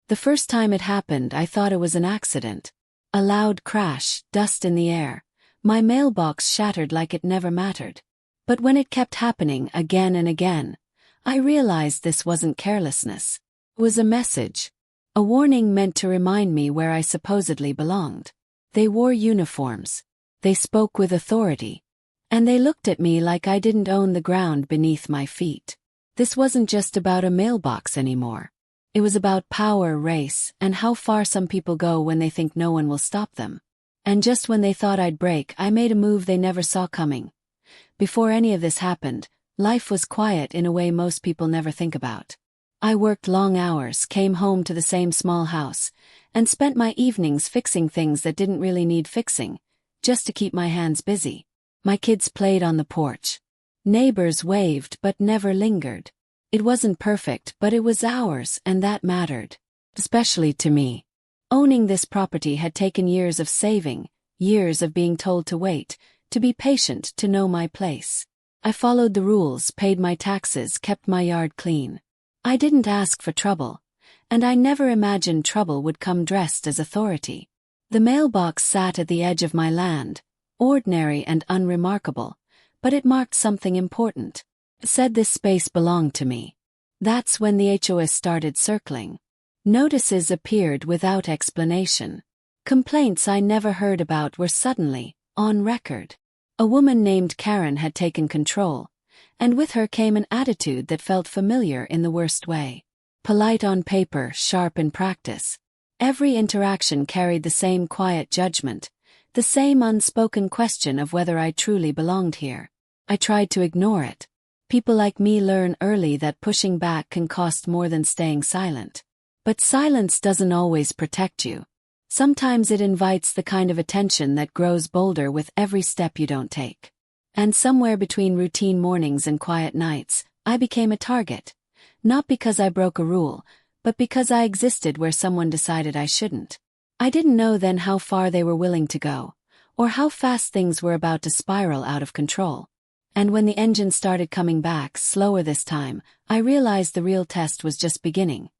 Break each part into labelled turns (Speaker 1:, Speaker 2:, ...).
Speaker 1: The first time it happened, I thought it was an accident. A loud crash, dust in the air. My mailbox shattered like it never mattered. But when it kept happening again and again, I realized this wasn't carelessness. It was a message. A warning meant to remind me where I supposedly belonged. They wore uniforms. They spoke with authority. And they looked at me like I didn't own the ground beneath my feet. This wasn't just about a mailbox anymore. It was about power, race, and how far some people go when they think no one will stop them. And just when they thought I'd break, I made a move they never saw coming. Before any of this happened, life was quiet in a way most people never think about. I worked long hours, came home to the same small house, and spent my evenings fixing things that didn't really need fixing, just to keep my hands busy. My kids played on the porch. Neighbors waved but never lingered. It wasn't perfect, but it was ours, and that mattered. Especially to me. Owning this property had taken years of saving, years of being told to wait, to be patient, to know my place. I followed the rules, paid my taxes, kept my yard clean. I didn't ask for trouble, and I never imagined trouble would come dressed as authority. The mailbox sat at the edge of my land, ordinary and unremarkable, but it marked something important. It said this space belonged to me. That's when the HOA started circling. Notices appeared without explanation. Complaints I never heard about were suddenly on record. A woman named Karen had taken control, and with her came an attitude that felt familiar in the worst way. Polite on paper, sharp in practice. Every interaction carried the same quiet judgment, the same unspoken question of whether I truly belonged here. I tried to ignore it. People like me learn early that pushing back can cost more than staying silent. But silence doesn't always protect you. Sometimes it invites the kind of attention that grows bolder with every step you don't take. And somewhere between routine mornings and quiet nights, I became a target. Not because I broke a rule, but because I existed where someone decided I shouldn't. I didn't know then how far they were willing to go, or how fast things were about to spiral out of control. And when the engine started coming back, slower this time, I realized the real test was just beginning.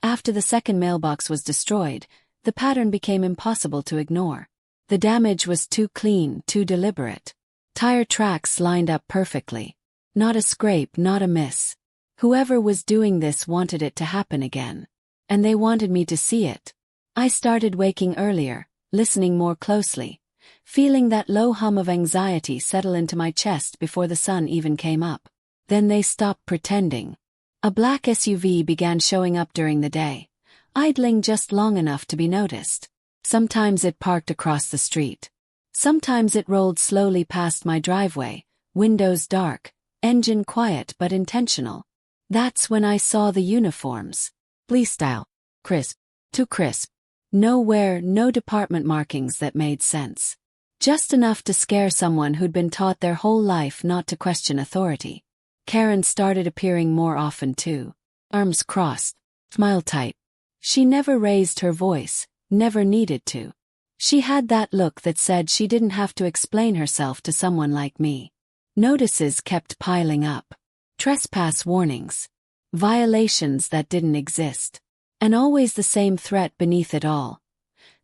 Speaker 1: After the second mailbox was destroyed, the pattern became impossible to ignore. The damage was too clean, too deliberate. Tire tracks lined up perfectly. Not a scrape, not a miss. Whoever was doing this wanted it to happen again. And they wanted me to see it. I started waking earlier, listening more closely, feeling that low hum of anxiety settle into my chest before the sun even came up. Then they stopped pretending. A black SUV began showing up during the day, idling just long enough to be noticed. Sometimes it parked across the street. Sometimes it rolled slowly past my driveway, windows dark, engine quiet but intentional. That's when I saw the uniforms. Police style. Crisp. Too crisp. Nowhere, no department markings that made sense. Just enough to scare someone who'd been taught their whole life not to question authority. Karen started appearing more often too. Arms crossed. Smile tight. She never raised her voice, never needed to. She had that look that said she didn't have to explain herself to someone like me. Notices kept piling up. Trespass warnings. Violations that didn't exist. And always the same threat beneath it all.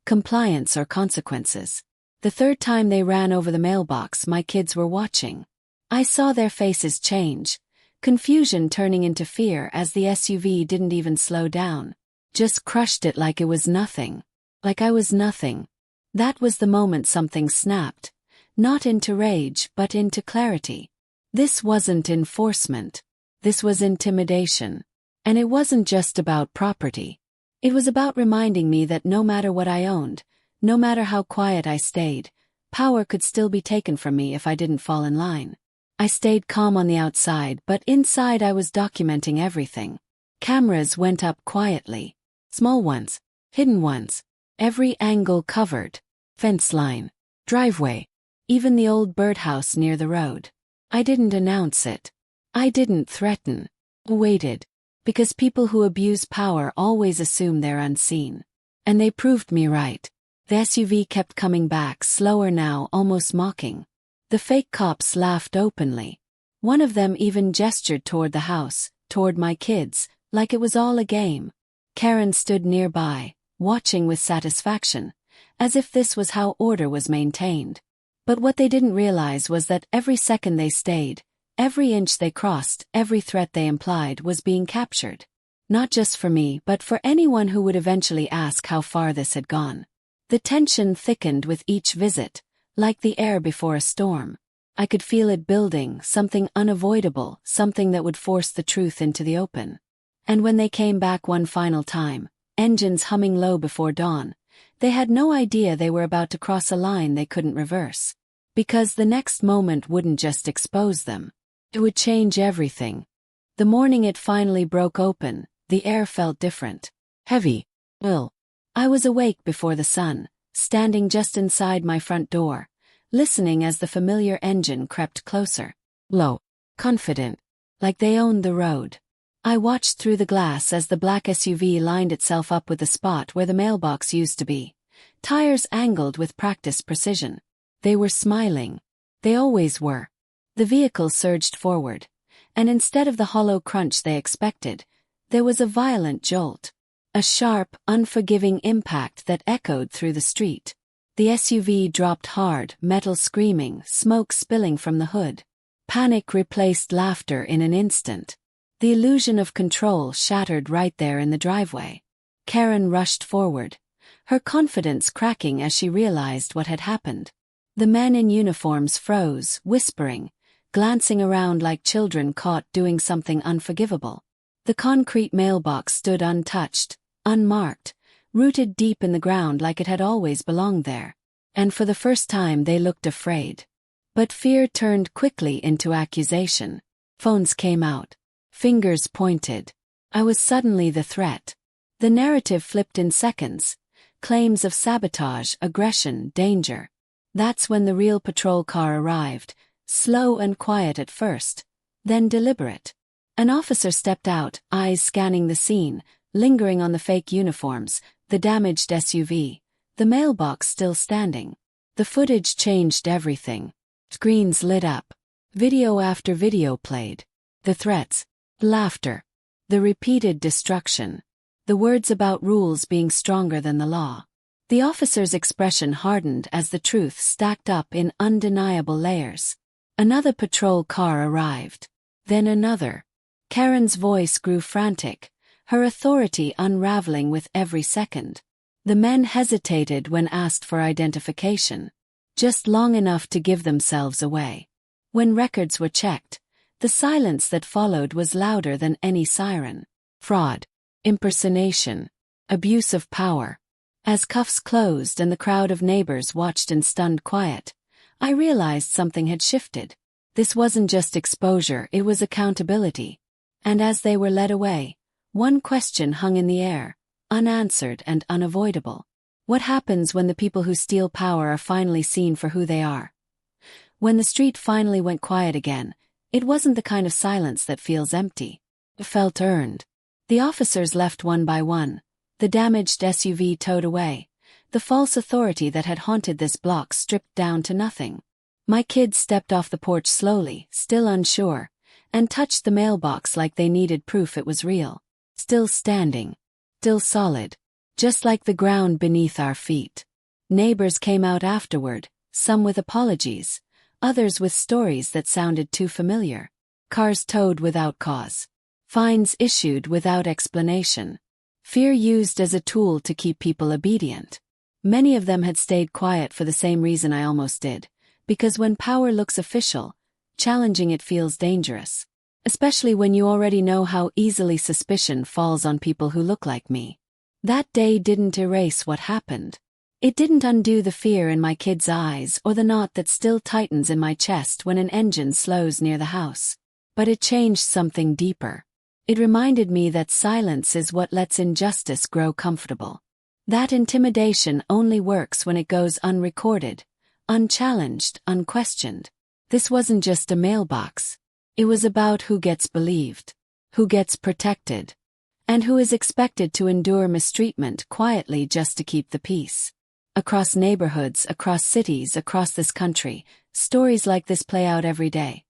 Speaker 1: Compliance or consequences. The third time they ran over the mailbox, my kids were watching. I saw their faces change, confusion turning into fear as the SUV didn't even slow down. Just crushed it like it was nothing. Like I was nothing. That was the moment something snapped. Not into rage, but into clarity. This wasn't enforcement. This was intimidation. And it wasn't just about property. It was about reminding me that no matter what I owned, no matter how quiet I stayed, power could still be taken from me if I didn't fall in line. I stayed calm on the outside, but inside I was documenting everything. Cameras went up quietly. Small ones, hidden ones, every angle covered. Fence line, driveway, even the old birdhouse near the road. I didn't announce it. I didn't threaten. I waited. Because people who abuse power always assume they're unseen. And they proved me right. The SUV kept coming back, slower now, almost mocking. The fake cops laughed openly. One of them even gestured toward the house, toward my kids, like it was all a game. Karen stood nearby, watching with satisfaction, as if this was how order was maintained. But what they didn't realize was that every second they stayed, every inch they crossed, every threat they implied was being captured. Not just for me, but for anyone who would eventually ask how far this had gone. The tension thickened with each visit, like the air before a storm. I could feel it building, something unavoidable, something that would force the truth into the open. And when they came back one final time, engines humming low before dawn, they had no idea they were about to cross a line they couldn't reverse. Because the next moment wouldn't just expose them. It would change everything. The morning it finally broke open, the air felt different. Heavy. Ill. I was awake before the sun, standing just inside my front door, listening as the familiar engine crept closer. Low. Confident. Like they owned the road. I watched through the glass as the black SUV lined itself up with the spot where the mailbox used to be. Tires angled with practiced precision. They were smiling. They always were. The vehicle surged forward, and instead of the hollow crunch they expected, there was a violent jolt. A sharp, unforgiving impact that echoed through the street. The SUV dropped hard, metal screaming, smoke spilling from the hood. Panic replaced laughter in an instant. The illusion of control shattered right there in the driveway. Karen rushed forward, her confidence cracking as she realized what had happened. The men in uniforms froze, whispering, glancing around like children caught doing something unforgivable. The concrete mailbox stood untouched, unmarked, rooted deep in the ground like it had always belonged there. And for the first time they looked afraid. But fear turned quickly into accusation. Phones came out. Fingers pointed. I was suddenly the threat. The narrative flipped in seconds. Claims of sabotage, aggression, danger. That's when the real patrol car arrived, slow and quiet at first, then deliberate. An officer stepped out, eyes scanning the scene, lingering on the fake uniforms, the damaged SUV, the mailbox still standing. The footage changed everything. Screens lit up. Video after video played. The threats. Laughter. The repeated destruction. The words about rules being stronger than the law. The officer's expression hardened as the truth stacked up in undeniable layers. Another patrol car arrived. Then another. Karen's voice grew frantic, her authority unraveling with every second. The men hesitated when asked for identification, just long enough to give themselves away. When records were checked, the silence that followed was louder than any siren. Fraud. Impersonation. Abuse of power. As cuffs closed and the crowd of neighbors watched in stunned quiet, I realized something had shifted. This wasn't just exposure, it was accountability. And as they were led away, one question hung in the air, unanswered and unavoidable. What happens when the people who steal power are finally seen for who they are? When the street finally went quiet again, it wasn't the kind of silence that feels empty. It felt earned. The officers left one by one, the damaged SUV towed away, the false authority that had haunted this block stripped down to nothing. My kids stepped off the porch slowly, still unsure, and touched the mailbox like they needed proof it was real. Still standing. Still solid. Just like the ground beneath our feet. Neighbors came out afterward, some with apologies, others with stories that sounded too familiar. Cars towed without cause. Fines issued without explanation. Fear used as a tool to keep people obedient. Many of them had stayed quiet for the same reason I almost did, because when power looks official, challenging it feels dangerous. Especially when you already know how easily suspicion falls on people who look like me. That day didn't erase what happened. It didn't undo the fear in my kids' eyes or the knot that still tightens in my chest when an engine slows near the house. But it changed something deeper. It reminded me that silence is what lets injustice grow comfortable. That intimidation only works when it goes unrecorded, unchallenged, unquestioned. This wasn't just a mailbox. It was about who gets believed, who gets protected, and who is expected to endure mistreatment quietly just to keep the peace. Across neighborhoods, across cities, across this country, stories like this play out every day.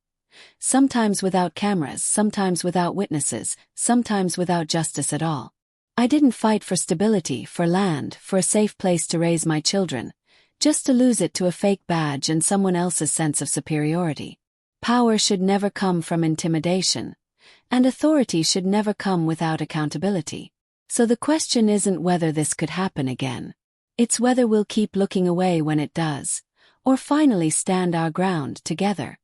Speaker 1: Sometimes without cameras, sometimes without witnesses, sometimes without justice at all. I didn't fight for stability, for land, for a safe place to raise my children, just to lose it to a fake badge and someone else's sense of superiority. Power should never come from intimidation, and authority should never come without accountability. So the question isn't whether this could happen again. It's whether we'll keep looking away when it does, or finally stand our ground together.